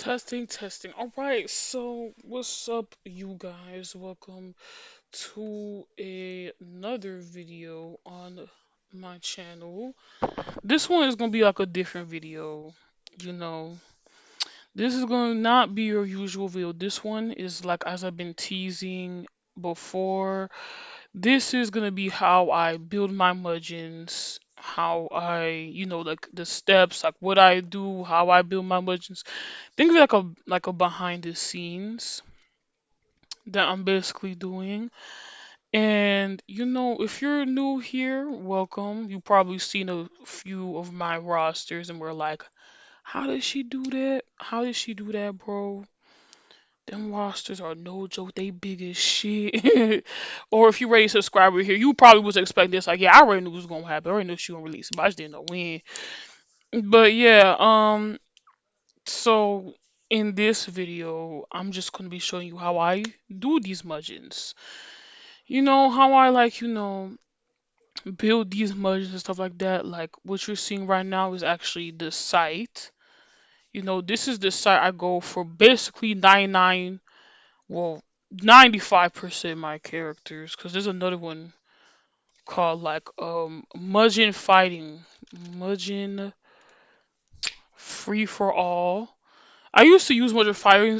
Testing, testing. All right, so what's up, you guys? Welcome to another video on my channel. This one is gonna be like a different video. You know, this is gonna not be your usual video. This one is like, as I've been teasing before, this is gonna be how I build my mudgeons, how like the steps, like what I do, how I build my mudgeons. Think of it like a behind the scenes that I'm basically doing. And if you're new here, welcome. You've probably seen a few of my rosters and we're like, how did she do that? How did she do that, bro? Them rosters are no joke, they big as shit. Or if you already subscriber here, you probably was expecting this. Like, yeah, I already knew what was gonna happen. I already knew she gonna release it, but I just didn't know when. But yeah, so in this video, I'm just gonna be showing you how I do these mudgeons. How I build these mudgeons and stuff like that. Like what you're seeing right now is actually the site. This is the site I go for basically 99, well, 95% my characters. Cause there's another one called like Mudgeon Fighting. Mudgeon Free for All. I used to use Mudgeon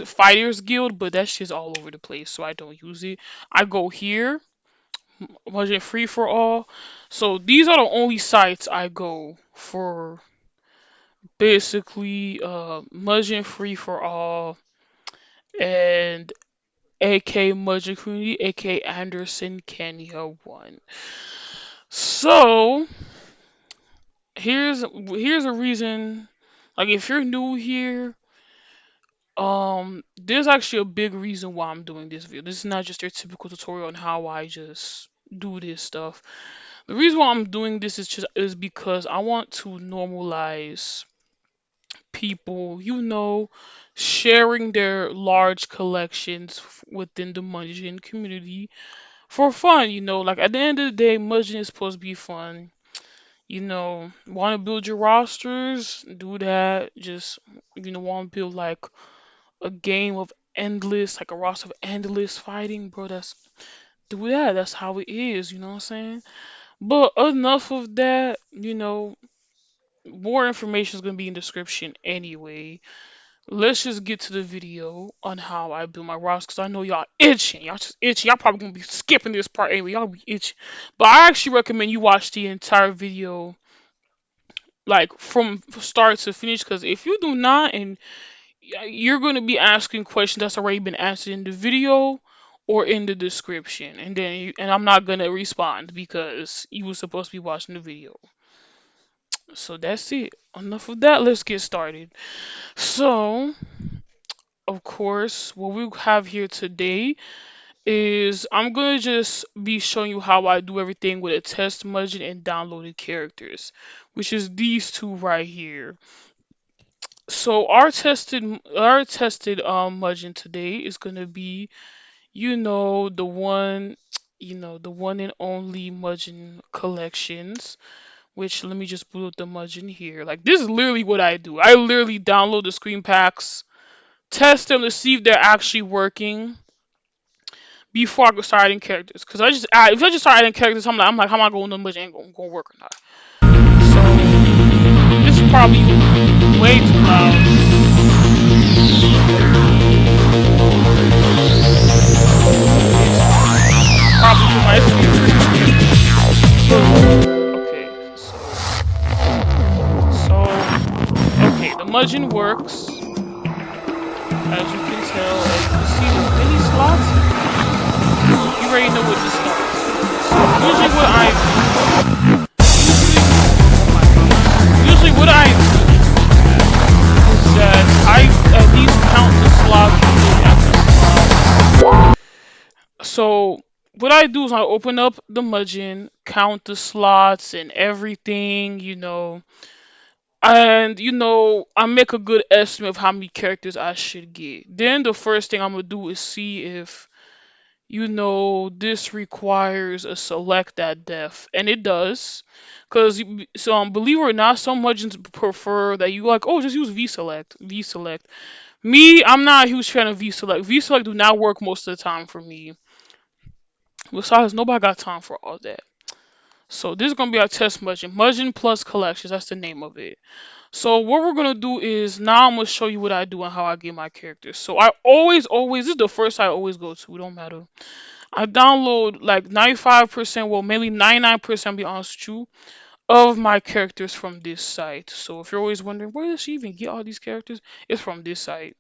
Fighters Guild, but that shit's all over the place, so I don't use it. I go here, Mudgeon Free for All. So these are the only sites I go for basically Mudgeon Free for All and AK Mudgeon Community, AK Anderson Kenya 1. So here's a reason. Like if you're new here, there's actually a big reason why I'm doing this video. This is not just your typical tutorial on how I just do this stuff. The reason why I'm doing this is because I want to normalize people, sharing their large collections within the Munchkin community for fun. Like at the end of the day, Munchkin is supposed to be fun. Want to build your rosters? Do that. Just want to build like a game of endless, like a roster of endless fighting, bro. Do that. That's how it is. You know what I'm saying? But enough of that. More information is gonna be in the description anyway. Let's just get to the video on how I build my roster, because I know y'all itching. Y'all just itching. Y'all probably gonna be skipping this part anyway. Y'all be itching. But I actually recommend you watch the entire video, like from start to finish, because if you do not, and you're gonna be asking questions that's already been answered in the video or in the description, and I'm not gonna respond because you were supposed to be watching the video. So that's it. Enough of that. Let's get started. So, of course, what we have here today is I'm gonna just be showing you how I do everything with a test mudgeon and downloaded characters, which is these two right here. So our tested mudgeon today is gonna be the one the one and only mudgeon collections. Which, let me just boot up the mudgeon here. Like, this is literally what I do. I literally download the screen packs, test them to see if they're actually working before I go start adding characters. Cause if I just start adding characters, I'm like, how am I going to much ain't gonna work or not? So this is probably way too loud. Probably too my Okay, okay, the mudgeon works. As you can tell, as you can see, there's many slots. You already know what this starts. So usually what I do is that I at least count the slots usually after slots. So what I do is I open up the mudgeon, count the slots and everything, and I make a good estimate of how many characters I should get. Then the first thing I'm gonna do is see if this requires a select at def, and it does. Because, so, believe it or not, some legends prefer that you like, oh, just use V-select, V-select. Me, I'm not a huge fan of V-select. V-select do not work most of the time for me. Besides, nobody got time for all that. So this is gonna be our test Mugen. Mugen plus collections, that's the name of it. So what we're gonna do is now I'm gonna show you what I do and how I get my characters. So I always this is the first I always go to. It don't matter. I download like 95%, well maybe 99%, be honest with you, of my characters from this site. So if you're always wondering where does she even get all these characters, it's from this site.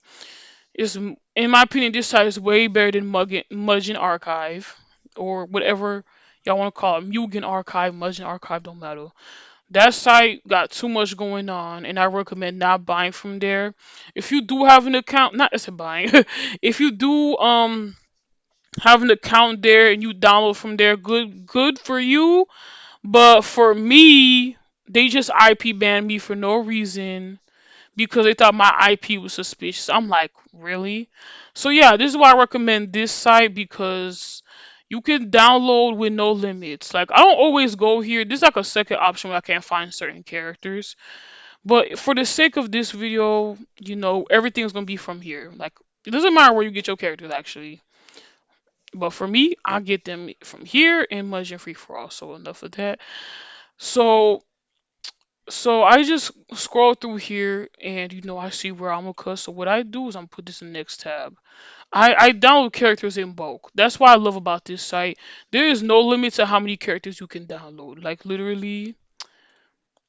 It's, in my opinion, this site is way better than Mugen Archive or whatever y'all want to call it. Mugen Archive, Mugen Archive, don't matter. That site got too much going on, and I recommend not buying from there. If you do have an account, not as a buying, if you do have an account there and you download from there, good for you. But for me, they just IP banned me for no reason because they thought my IP was suspicious. I'm like, really? So yeah, this is why I recommend this site because you can download with no limits. Like I don't always go here. This is like a second option where I can't find certain characters. But for the sake of this video, everything's gonna be from here. Like it doesn't matter where you get your characters actually. But for me, I get them from here in Mushroom Free for All. So enough of that. So I just scroll through here and I see where I'm gonna cut. So what I do is I'm put this in the next tab. I download characters in bulk. That's what I love about this site. There is no limit to how many characters you can download. Like literally,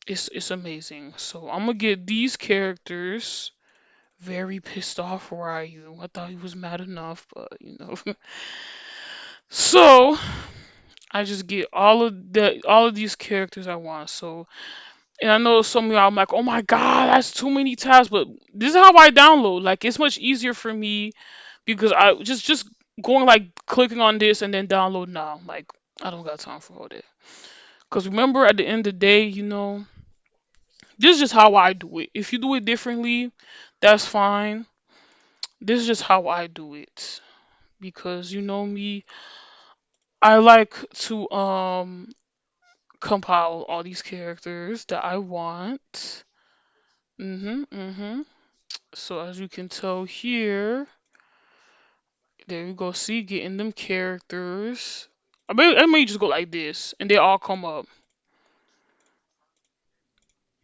it's amazing. So I'm gonna get these characters. Very pissed off Ryu. I thought he was mad enough, but So I just get all of these characters I want. So and I know some of y'all I'm like, oh my god, that's too many tabs. But this is how I download. Like it's much easier for me because I just going like clicking on this and then download now. Like I don't got time for all that. Cause remember at the end of the day, this is just how I do it. If you do it differently, that's fine. This is just how I do it. Because you know me, I like to compile all these characters that I want. Mhm. So as you can tell here, there you go. See, getting them characters. I may just go like this, and they all come up.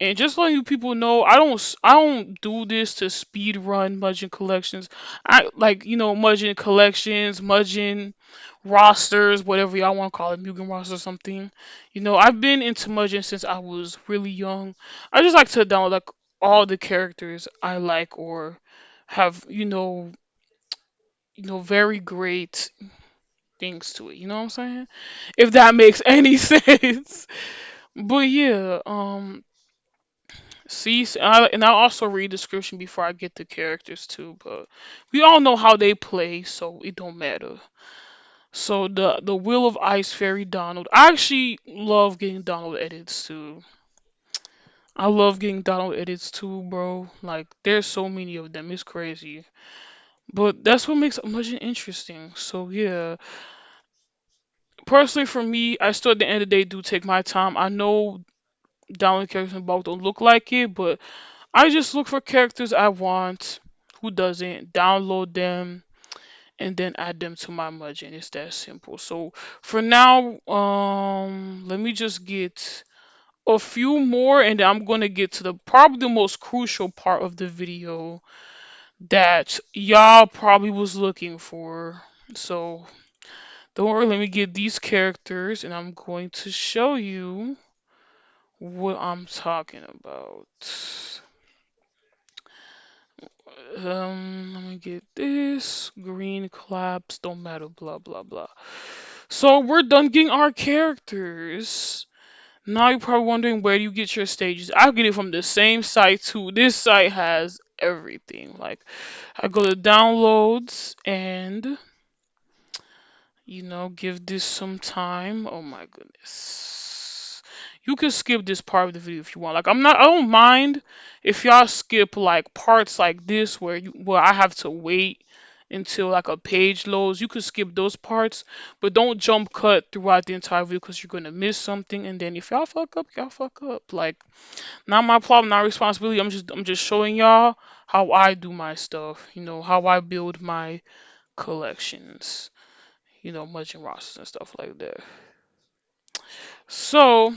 And just letting you people know, I don't do this to speed run Muджin collections. I like Muджin collections, Muджin rosters, whatever y'all want to call it, Mugen roster or something. I've been into Muджin since I was really young. I just like to download like all the characters I like or have very great things to it. You know what I'm saying? If that makes any sense. But yeah, see, and I'll also read description before I get the characters too. But we all know how they play, so it don't matter. So the Will of Ice Fairy Donald. I actually love getting Donald edits too. I love getting Donald edits too, bro. Like there's so many of them. It's crazy. But that's what makes Much interesting. So yeah, personally for me, I still at the end of the day do take my time. I know download characters in bulk don't look like it, but I just look for characters I want. Who doesn't? Download them and then add them to my Mugen. It's that simple. So for now, let me just get a few more and then I'm gonna get to the probably the most crucial part of the video that y'all probably was looking for. So don't worry, let me get these characters and I'm going to show you what I'm talking about. Let me get this. Green collapse, don't matter, blah blah blah. So we're done getting our characters. Now you're probably wondering where do you get your stages. I get it from the same site too. This site has everything. Like I go to downloads and give this some time. Oh my goodness. You can skip this part of the video if you want. Like I don't mind if y'all skip like parts like this where I have to wait until like a page loads. You could skip those parts, but don't jump cut throughout the entire video because you're gonna miss something. And then if y'all fuck up, y'all fuck up. Like, not my problem, not responsibility. I'm just showing y'all how I do my stuff. How I build my collections. Merchant rosters and stuff like that. So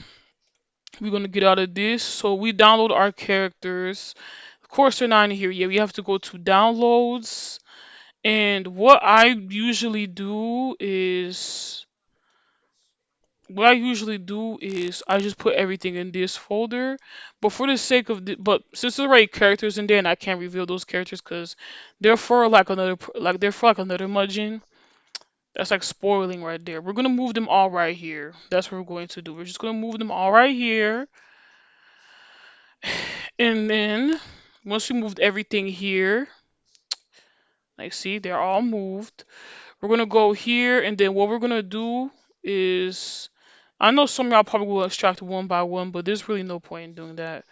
we're gonna get out of this. So we download our characters. Of course, they're not in here yet. We have to go to downloads. And what I usually do is I just put everything in this folder. But for the sake of but since there's already characters in there and I can't reveal those characters because they're for like another Mugen. That's like spoiling right there. We're gonna move them all right here. That's what we're going to do. We're just gonna move them all right here. And then once we moved everything here, like see, they're all moved. We're gonna go here, and then what we're gonna do is, I know some of y'all probably will extract one by one, but there's really no point in doing that.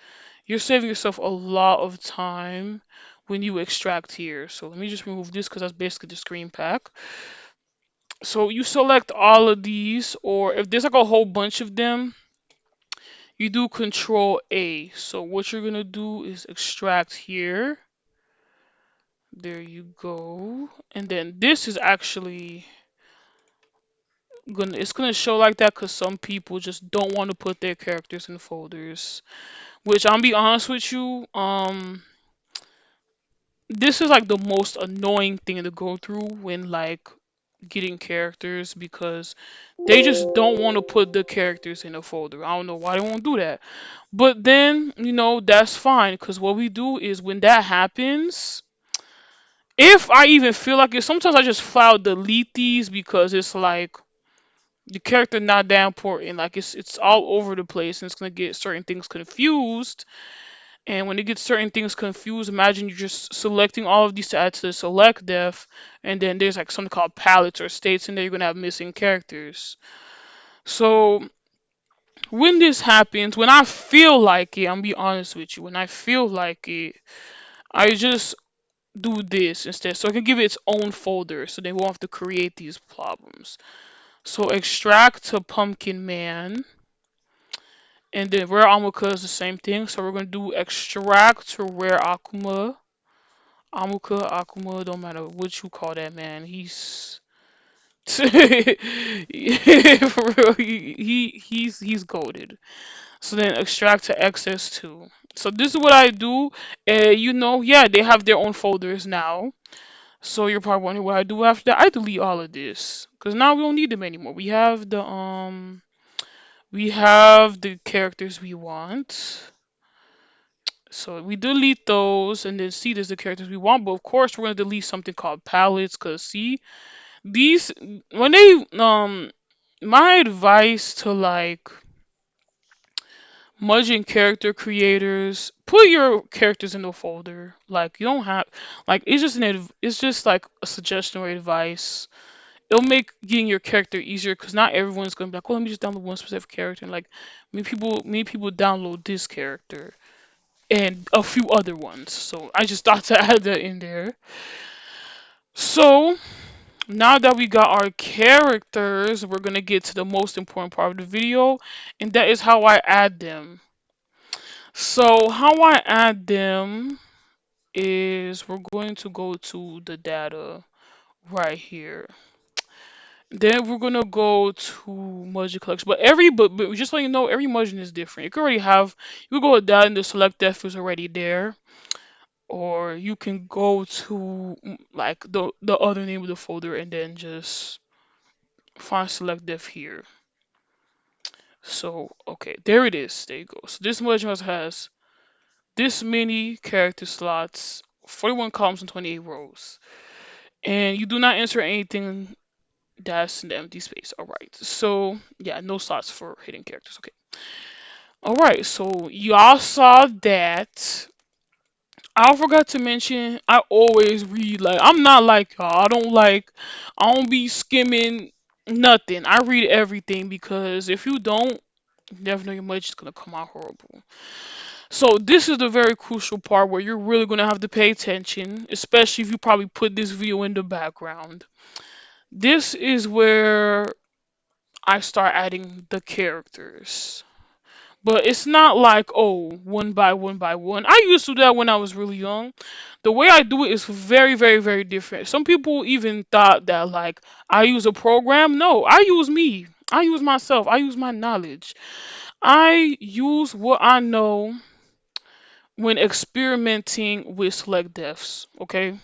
You're saving yourself a lot of time when you extract here. So let me just remove this because that's basically the screen pack. So you select all of these, or if there's like a whole bunch of them, you do Control A. So what you're gonna do is extract here. There you go. And then this is actually gonna show like that because some people just don't want to put their characters in folders. Which I'll be honest with you, this is like the most annoying thing to go through when like getting characters because they just don't want to put the characters in a folder. I don't know why they won't do that. But then, that's fine because what we do is when that happens, if I even feel like it, sometimes I just file delete these because it's like the character not that important. Like it's all over the place and it's gonna get certain things confused. And when it gets certain things confused, imagine you're just selecting all of these to add to the select def, and then there's like something called palettes or states in there. You're gonna have missing characters. So when this happens, when I feel like it, I'm be honest with you. When I feel like it, I just do this instead, so I can give it its own folder, so they won't have to create these problems. So extract to Pumpkin Man. And then rare Amuka is the same thing. So we're gonna do extract to rare Akuma. Amuka, Akuma, don't matter what you call that man. He's for real, he's goaded. So then extract to XS2. So this is what I do. Yeah, they have their own folders now. So you're probably wondering what I do after that. I delete all of this. Because now we don't need them anymore. We have the characters we want. So we delete those and then see there's the characters we want. But of course we're gonna delete something called palettes because see these when they my advice to like Mudging character creators, put your characters in the folder. Like you don't have like it's just like a suggestion or advice. It'll make getting your character easier because not everyone's gonna be like, oh, let me just download one specific character. And like many people download this character and a few other ones. So I just thought to add that in there. So now that we got our characters, we're gonna get to the most important part of the video, and that is how I add them. So how I add them is we're going to go to the data right here. Then we're gonna go to Mudgeon collection. But just so you know, every Mudgeon is different. You can go with that and the select def is already there. Or you can go to like the other name of the folder and then just find select def here. So okay, there it is. There you go. So this Mudgeon has this many character slots, 41 columns and 28 rows. And you do not enter anything that's in the empty space. Alright. So yeah, no slots for hidden characters. Okay. Alright, so y'all saw that. I forgot to mention I always read like I'm not like y'all. I don't be skimming nothing. I read everything because if you don't, you never know your much is gonna come out horrible. So this is the very crucial part where you're really gonna have to pay attention, especially if you probably put this video in the background. This is where I start adding the characters. But it's not like, oh, one by one by one. I used to do that when I was really young. The way I do it is very, very, very different. Some people even thought that, like, I use a program. No, I use me. I use myself. I use my knowledge. I use what I know when experimenting with select defs. Okay.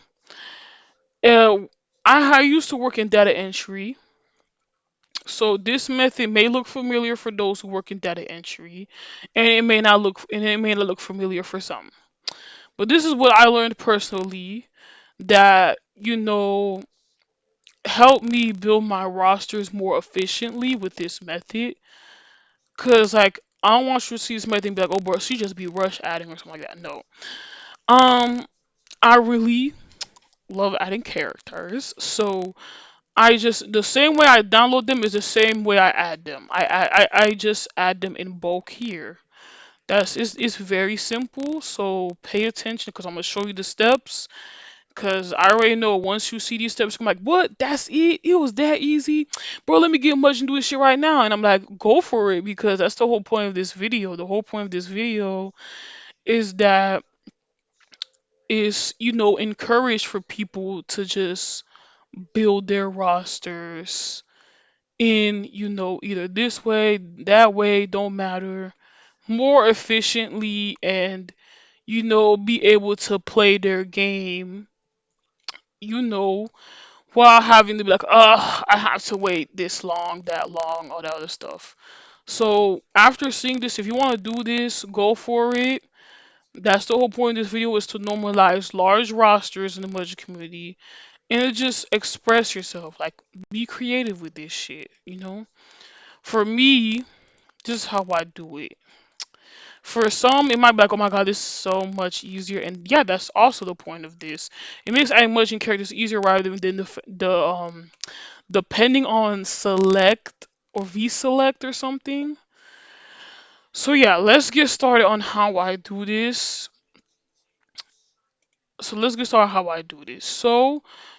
Uh, I used to work in data entry. So this method may look familiar for those who work in data entry, and it may not look familiar for some. But this is what I learned personally that, helped me build my rosters more efficiently with this method. Cause like I don't want you to see this method and be like, oh bro, she just be rush adding or something like that. No. Um, I really love adding characters. So I just the same way I download them is the same way I add them. I just add them in bulk here. It's very simple, so pay attention because I'm gonna show you the steps. Cause I already know once you see these steps, I'm like, what? That's it? It was that easy, bro. Let me get much and do this shit right now. And I'm like, go for it because that's the whole point of this video. The whole point of this video is that is encourage for people to just build their rosters in either this way, that way, don't matter, more efficiently and be able to play their game, you know, while having to be like, I have to wait this long, that long, all that other stuff. So after seeing this, if you want to do this, go for it. That's the whole point of this video is to normalize large rosters in the Mudge community and to just express yourself. Like, be creative with this shit. For me, this is how I do it. For some, it might be like, oh my god, this is so much easier. And yeah, that's also the point of this. It makes adding merging characters easier rather than the depending on select or v-select or something. So yeah, let's get started on how I do this. So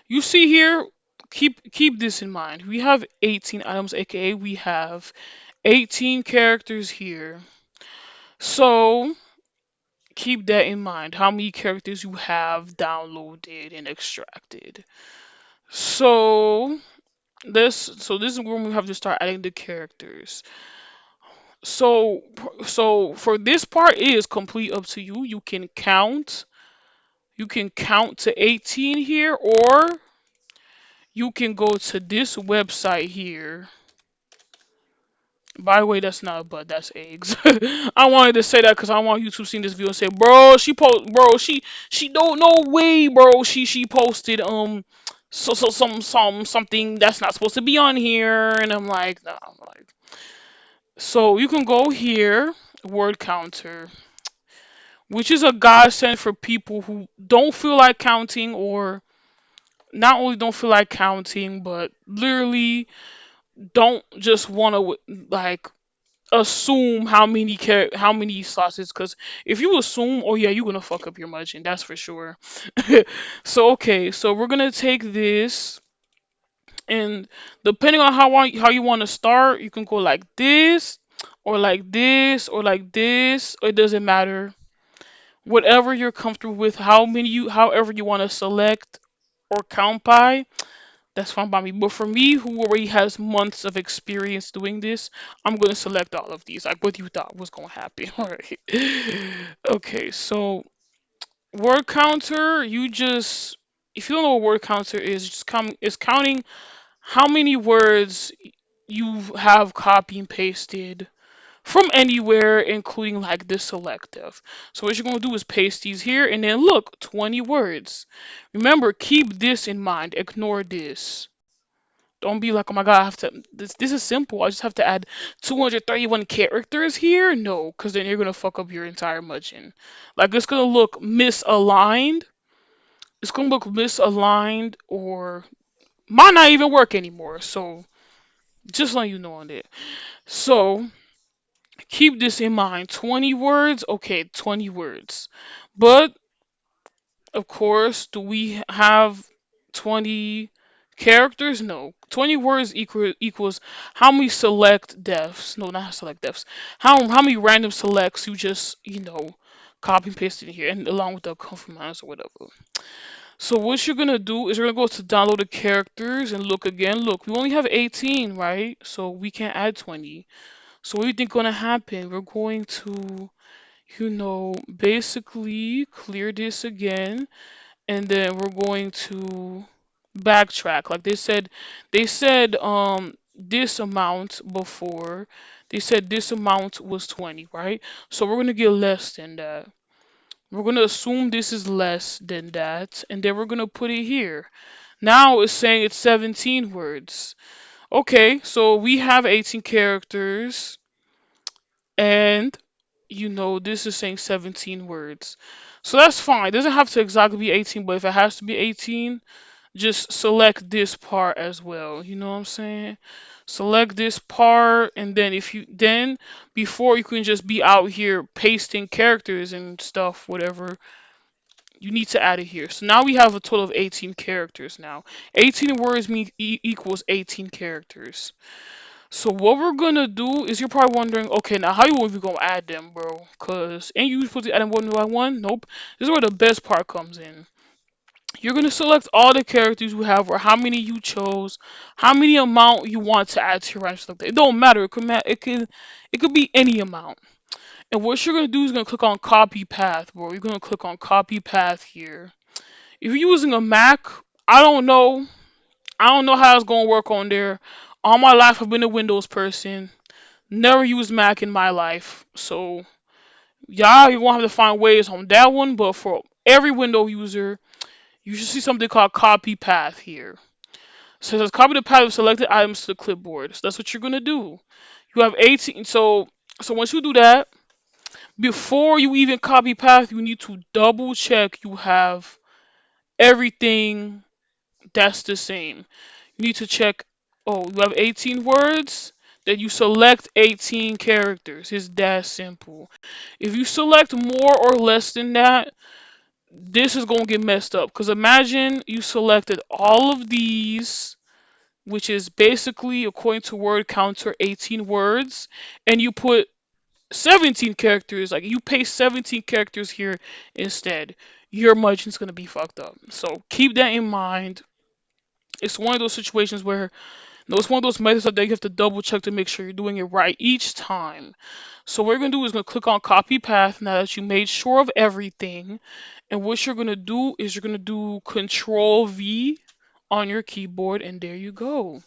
you see here, keep this in mind. We have 18 items, aka we have 18 characters here. So keep that in mind. How many characters you have downloaded and extracted. So this is where we have to start adding the characters. So for this part, it is complete up to you. You can count. You can count to 18 here, or you can go to this website here. By the way, that's not a butt, that's eggs. I wanted to say that because I want YouTube seeing this video and say, bro, she don't no way, bro. She posted something that's not supposed to be on here, and I'm like, nah, I'm like, so you can go here, word counter, which is a godsend for people who don't feel like counting, or not only don't feel like counting, but literally don't just want to like assume how many sauces, because if you assume, oh yeah, you're gonna fuck up your margin, that's for sure. So okay, so we're gonna take this, and depending on how you want to start, you can go like this or like this or like this, it doesn't matter, whatever you're comfortable with, however you want to select or count by, that's fine by me. But for me, who already has months of experience doing this, I'm going to select all of these. Like what you thought was going to happen. All right. Okay, so word counter, if you don't know what word counter is, it's counting how many words you have copy and pasted from anywhere, including like the selective. So what you're going to do is paste these here, and then look, 20 words. Remember, keep this in mind. Ignore this. Don't be like, oh my god, I have to. This is simple. I just have to add 231 characters here. No, because then you're gonna fuck up your entire margin. Like it's gonna look misaligned. It's gonna look misaligned, or might not even work anymore. So just letting you know on it. So Keep this in mind. 20 words, okay, 20 words. But of course, do we have 20 characters? No. 20 words equals how many select defs? No, not select defs. How many random selects you just, copy and paste in here and along with the compromise or whatever. So what you're gonna do is you're gonna go to download the characters and look again. Look, we only have 18, right? So we can't add 20. So what do you think gonna happen? We're going to, basically clear this again, and then we're going to backtrack. Like they said this amount before. They said this amount was 20, right? So we're gonna get less than that. We're gonna assume this is less than that, and then we're gonna put it here. Now it's saying it's 17 words. Okay, so we have 18 characters, and this is saying 17 words. So that's fine. It doesn't have to exactly be 18, but if it has to be 18, just select this part as well. You know what I'm saying? Select this part, and then before you can just be out here pasting characters and stuff, whatever, you need to add it here. So now we have a total of 18 characters now. 18 words equals 18 characters. So what we're gonna do is you're probably wondering, okay, now how you even gonna add them, bro? Cause ain't you supposed to add them one by one? Nope. This is where the best part comes in. You're gonna select all the characters you have, or how many you chose, how many amount you want to add to your random select. It don't matter. It could be any amount. And what you're gonna do is gonna click on copy path, bro. You're gonna click on copy path here. If you're using a Mac, I don't know. I don't know how it's gonna work on there. All my life I've been a Windows person. Never used Mac in my life. So y'all, you're gonna have to find ways on that one. But for every window user, you should see something called copy path here. So it says copy the path of selected items to the clipboard. So that's what you're gonna do. You have 18. So once you do that, before you even copy path, you need to double check you have everything that's the same. You need to check, oh, you have 18 words, then you select 18 characters. It's that simple. If you select more or less than that, this is going to get messed up. Because imagine you selected all of these, which is basically, according to word counter, 18 words, and you put 17 characters, like you paste 17 characters here instead. Your margin's going to be fucked up. So keep that in mind. It's one of those situations where no, it's one of those methods that you have to double check to make sure you're doing it right each time. So what you're gonna do is gonna click on copy path now that you made sure of everything. And what you're gonna do is you're gonna do Control V on your keyboard, and there you go.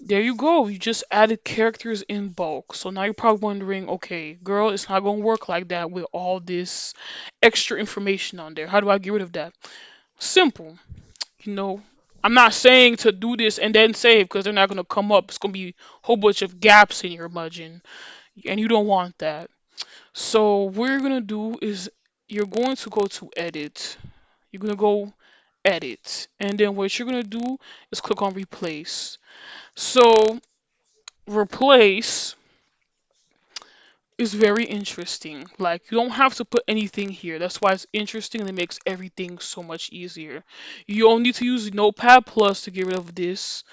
There you go. You just added characters in bulk. So now you're probably wondering, okay, girl, it's not gonna work like that with all this extra information on there. How do I get rid of that? Simple. you know, I'm not saying to do this and then save because they're not gonna come up. It's gonna be a whole bunch of gaps in your margin, and you don't want that. So what you're gonna do is you're going to go to edit. You're gonna go edit, and then what you're gonna do is click on replace. So replace is very interesting. Like you don't have to put anything here. That's why it's interesting and it makes everything so much easier. You don't need to use Notepad Plus to get rid of this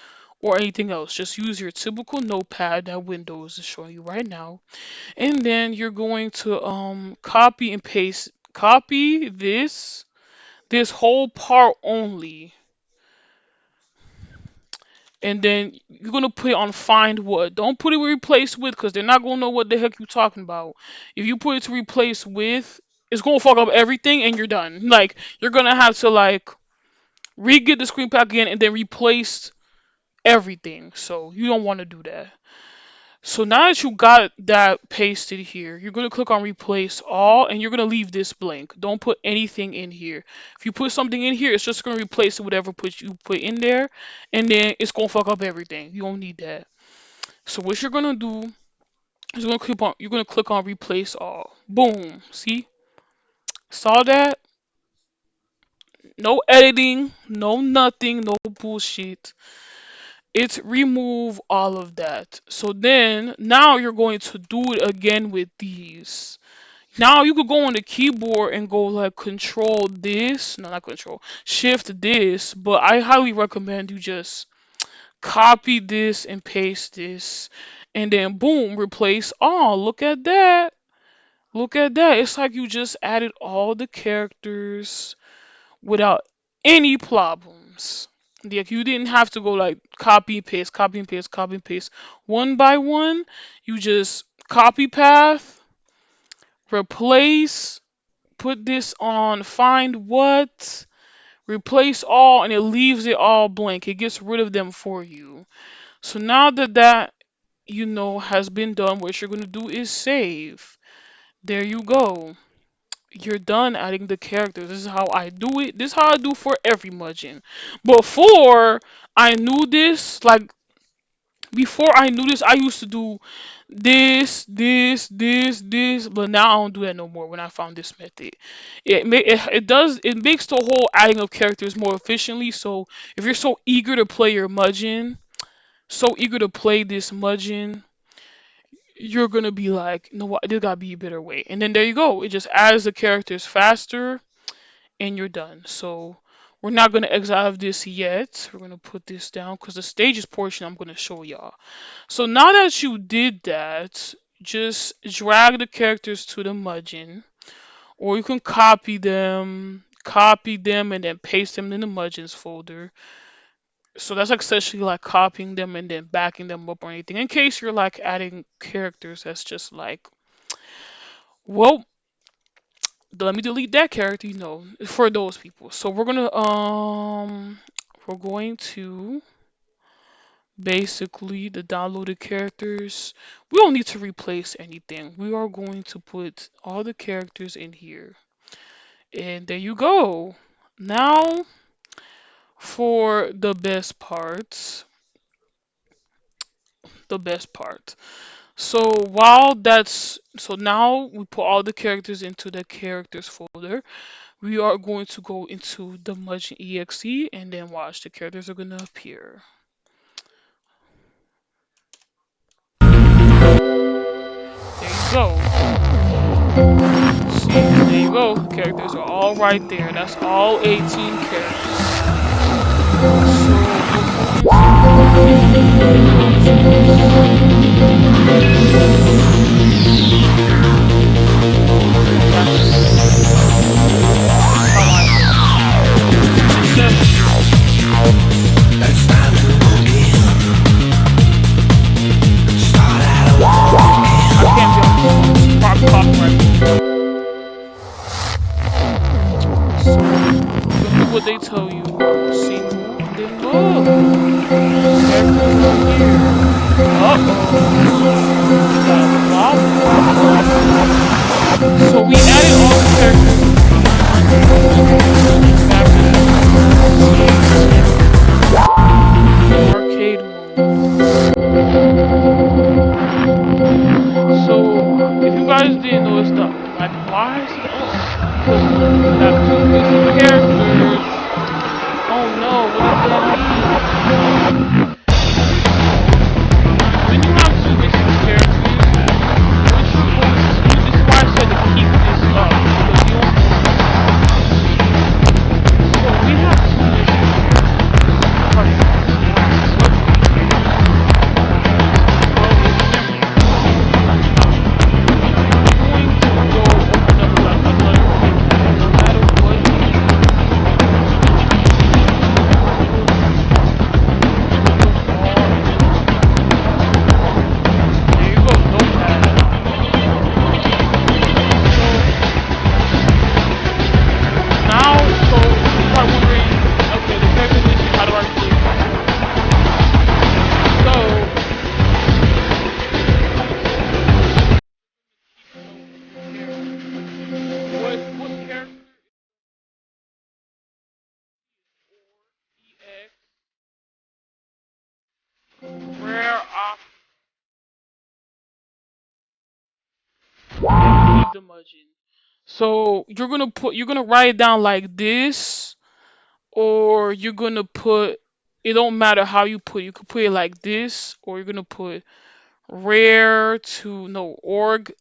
or anything else. Just use your typical notepad that Windows is showing you right now. And then you're going to copy and paste copy this whole part only, and then you're gonna put it on find what. Don't put it replace with because they're not gonna know what the heck you're talking about. If you put it to replace with, it's gonna fuck up everything and you're done. Like you're gonna have to like re-get the screen pack again and then replace everything. So you don't want to do that. So now that you got that pasted here, you're gonna click on replace all and you're gonna leave this blank. Don't put anything in here. If you put something in here, it's just gonna replace whatever you put in there, and then it's gonna fuck up everything. You don't need that. So what you're gonna do is you're gonna click on replace all. Boom. See? Saw that? No editing, no nothing, no bullshit. It's remove all of that. So then now you're going to do it again with these. Now you could go on the keyboard and go like control this, no, not control, shift this, but I highly recommend you just copy this and paste this, and then boom, replace all. Look at that. Look at that. It's like you just added all the characters without any problems. Like you didn't have to go like copy paste, copy and paste, copy and paste one by one. You just copy path, replace, put this on find what, replace all, and it leaves it all blank. It gets rid of them for you. So now that has been done, what you're gonna do is save. There you go. You're done adding the characters. This is how I do it. This is how I do for every Mugen. Before I knew this, like before I knew this, I used to do this, but now I don't do that no more. When I found this method, it makes the whole adding of characters more efficiently. So if you're so eager to play your Mugen, so eager to play this Mugen, you're gonna be like, no, what? There gotta be a better way. And then there you go. It just adds the characters faster, and you're done. So we're not gonna exile this yet. We're gonna put this down because the stages portion I'm gonna show y'all. So now that you did that, just drag the characters to the Mugen, or you can copy them, and then paste them in the Mugens folder. So that's essentially like copying them and then backing them up or anything. In case you're like adding characters, that's just like, well, let me delete that character, for those people. So we're going to basically the downloaded characters. We don't need to replace anything. We are going to put all the characters in here. And there you go. Now for the best part. The best part. So now we put all the characters into the characters folder. We are going to go into the Mugen exe and then watch the characters are gonna appear. There you go. See, there you go. The characters are all right there. That's all 18 characters. So we're going to that's how I It's time to begin. Start out I can't be on this phone. It's probably copyright. So you're gonna do what they tell you. Single, and then look. Characters are here. Uh-oh. We got a problem. So we added all the characters back in arcade mode. So if you guys didn't notice that, like, why is it because we have two missing characters. Oh no, what does that mean? When you have two missing characters, this is why I said to keep this up, because you don't. So we have two missing rare off the Mugen. So you're gonna write it down like this, or you're gonna put it don't matter how you put it. You could put it like this, or you're gonna put rare to no org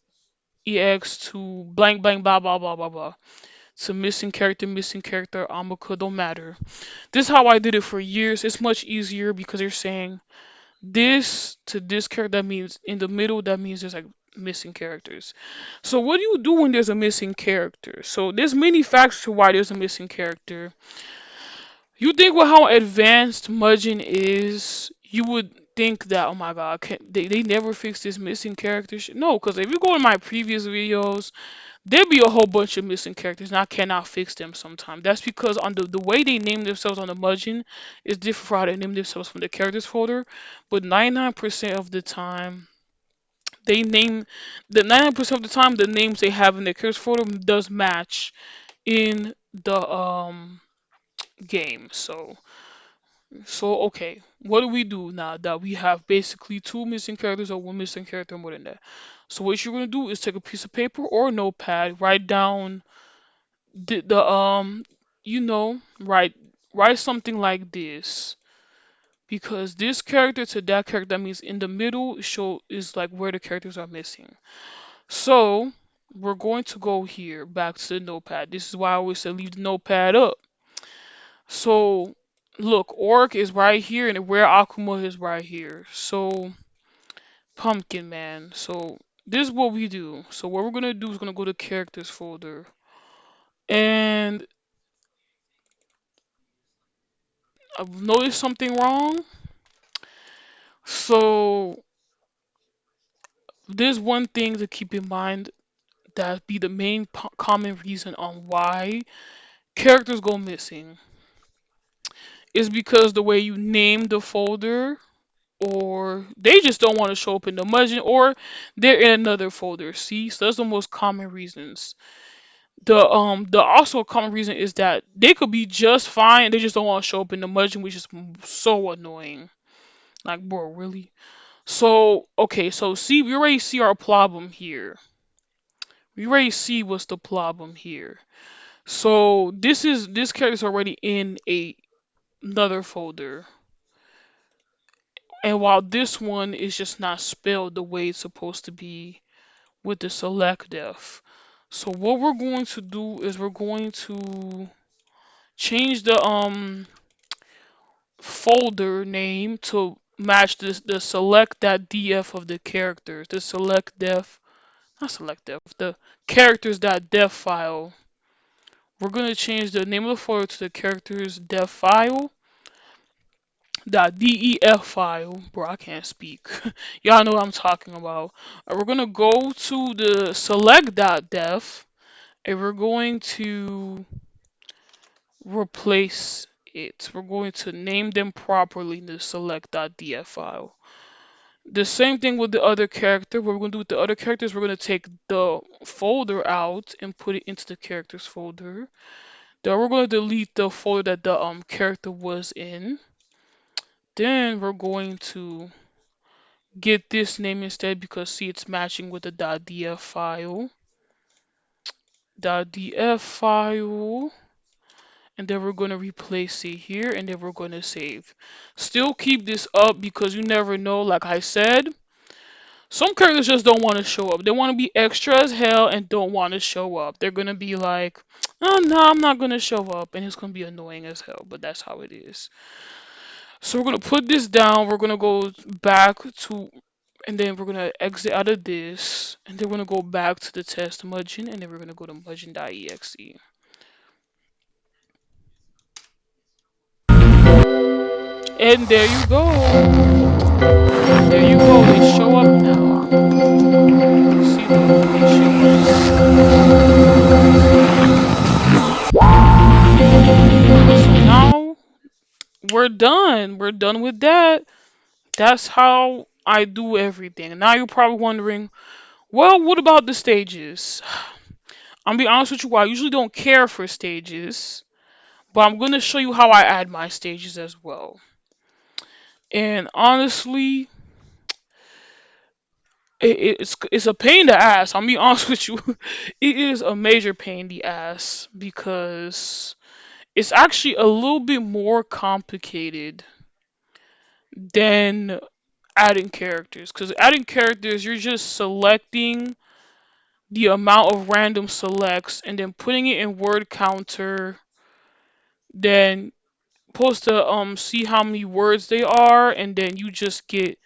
ex to blank blank blah blah blah blah blah. To missing character, Amaka, don't matter. This is how I did it for years. It's much easier because you're saying this to this character. That means in the middle. That means there's like missing characters. So what do you do when there's a missing character? So there's many factors to why there's a missing character. You think with how advanced Mugen is, you would think that, oh my god, they never fix this missing character shit? No, because if you go in my previous videos, there'd be a whole bunch of missing characters, and I cannot fix them sometimes. That's because on the way they name themselves on the Mugen is different from how they name themselves from the characters folder. But 99% of the time, they name the 99% of the time the names they have in their characters folder does match in the game. So okay, what do we do now that we have basically two missing characters or one missing character more than that? So what you're gonna do is take a piece of paper or a notepad, write down the write something like this, because this character to that character, that means in the middle show is like where the characters are missing. So we're going to go here back to the notepad. This is why I always say leave the notepad up. So look, Orc is right here and where Akuma is right here. So Pumpkin Man. So this is what we do. So what we're gonna do is gonna go to characters folder. And I've noticed something wrong. So there's one thing to keep in mind that be the main common reason on why characters go missing is because the way you name the folder, or they just don't want to show up in the Mugen, or they're in another folder. See, so that's the most common reasons. The also common reason is that they could be just fine, they just don't want to show up in the Mugen, which is so annoying. Like, bro, really? So okay, so see, we already see our problem here. We already see what's the problem here. So this character is already in another folder. And while this one is just not spelled the way it's supposed to be with the select def. So what we're going to do is we're going to change the folder name to match this the select.df of the characters. The select def, not select def, the characters.def file. We're gonna change the name of the folder to the characters def file .def file. Bro, I can't speak. Y'all know what I'm talking about. We're gonna go to the select.def and we're going to replace it. We're going to name them properly in the select.df file. The same thing with the other character. What we're going to do with the other characters, we're going to take the folder out and put it into the characters folder. Then we're going to delete the folder that the character was in. Then we're going to get this name instead because see it's matching with the .df file. .df file. And then we're going to replace it here and then we're going to save. Still keep this up because you never know, like I said. Some characters just don't want to show up. They want to be extra as hell and don't want to show up. They're going to be like, oh no, I'm not going to show up. And it's going to be annoying as hell, but that's how it is. So we're going to put this down. We're going to go back to, and then we're going to exit out of this. And then we're going to go back to the test Mugen. And then we're going to go to Mugen.exe. And there you go. There you go. They show up now. You see them? They show up. So now we're done. We're done with that. That's how I do everything. Now you're probably wondering, well, what about the stages? I'm gonna be honest with you, I usually don't care for stages, but I'm gonna show you how I add my stages as well. And honestly, it's a pain in the ass. I'm gonna be honest with you. It is a major pain in the ass because it's actually a little bit more complicated then adding characters. Because adding characters, you're just selecting the amount of random selects and then putting it in word counter. Then supposed to see how many words they are, and then you just get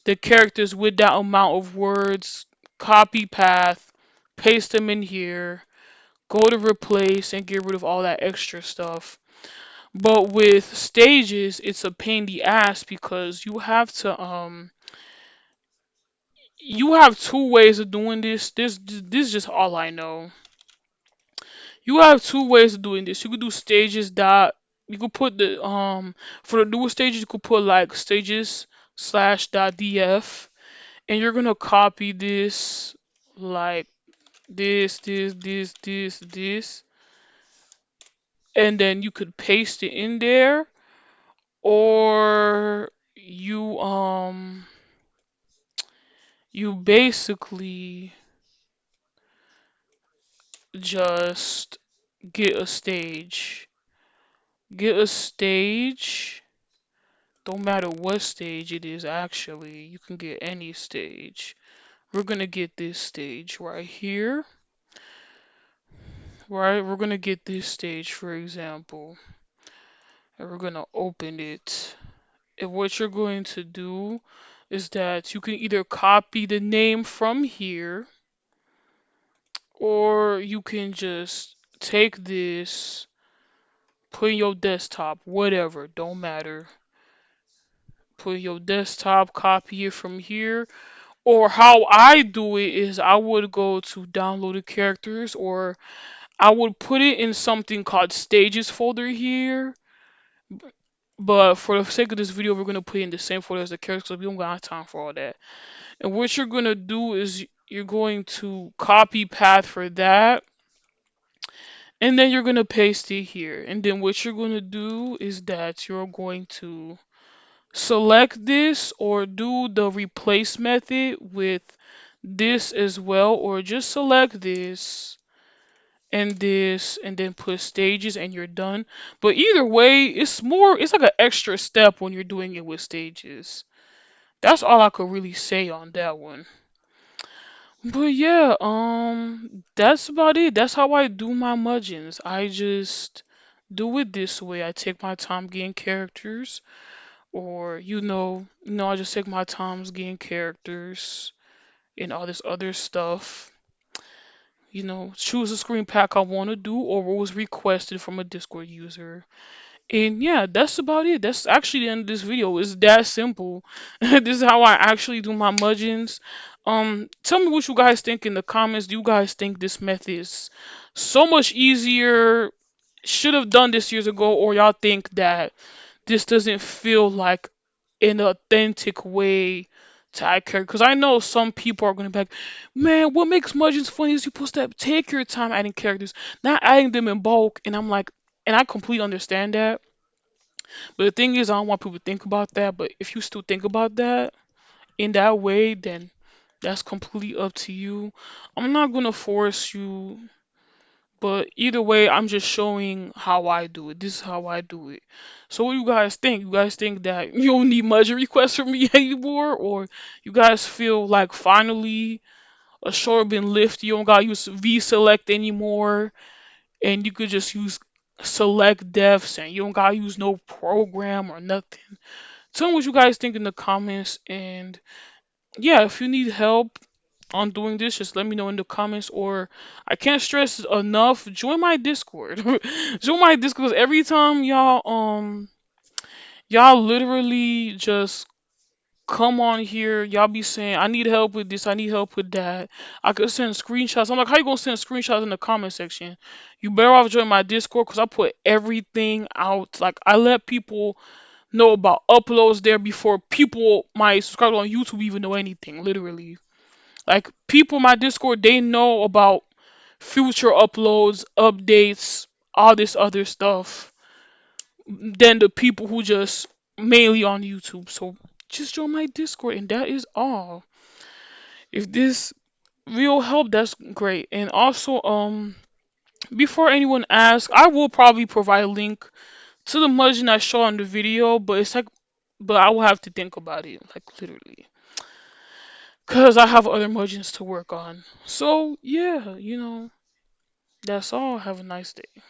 the characters with that amount of words. Copy path, paste them in here. Go to replace and get rid of all that extra stuff. But with stages, it's a pain in the ass because you have two ways of doing this. This is just all I know. You have two ways of doing this. You could do stages dot. You could put the for the newer stages you could put like stages slash dot df, and you're gonna copy this like this, and then you could paste it in there, or you basically just get a stage. Get a stage. Don't matter what stage it is, actually. You can get any stage. We're gonna get this stage right here. Right? We're gonna get this stage, for example. And we're gonna open it. And what you're going to do is that you can either copy the name from here, or you can just take this, put in your desktop, whatever, don't matter. Put in your desktop, copy it from here. Or how I do it is I would go to downloaded characters, or I would put it in something called stages folder here. But for the sake of this video, we're gonna put it in the same folder as the characters because we don't got time for all that. And what you're gonna do is you're going to copy path for that, and then you're gonna paste it here. And then what you're gonna do is that you're going to select this or do the replace method with this as well, or just select this and then put stages and you're done. But either way, it's like an extra step when you're doing it with stages. That's all I could really say on that one. But yeah, that's about it. That's how I do my mudgeons. I just do it this way. I take my time getting characters, or I just take my time getting characters and all this other stuff. Choose a screen pack I want to do or what was requested from a Discord user. And yeah, that's about it. That's actually the end of this video. It's that simple. This is how I actually do my mudgeons. Tell me what you guys think in the comments. Do you guys think this method is so much easier? Should have done this years ago, or y'all think that this doesn't feel like an authentic way to add character? Because I know some people are gonna be like, man, what makes Mudgeons funny is you supposed to take your time adding characters, not adding them in bulk. And I'm like, and I completely understand that. But the thing is, I don't want people to think about that. But if you still think about that in that way, then that's completely up to you. I'm not gonna force you, but either way, I'm just showing how I do it. This is how I do it. So what do you guys think? You guys think that you don't need much requests from me anymore? Or you guys feel like finally a short been lifted, you don't gotta use V-select anymore, and you could just use select defs and you don't gotta use no program or nothing. Tell me what you guys think in the comments, and yeah, if you need help on doing this, just let me know in the comments. Or I can't stress enough, join my Discord. Join my Discord 'cause every time y'all literally just come on here, y'all be saying I need help with this, I need help with that. I could send screenshots. I'm like, how you gonna send screenshots in the comment section? You better off join my Discord because I put everything out. Like I let people know about uploads there before people my subscribers on YouTube even know anything, literally. Like people in my Discord, they know about future uploads, updates, all this other stuff than the people who just mainly on YouTube. So just join my Discord and that is all. If this will help, that's great. And also, before anyone asks, I will probably provide a link to the Mudgeon I show on the video, but it's like but I will have to think about it, like literally, cause I have other emojis to work on. So yeah, that's all. Have a nice day.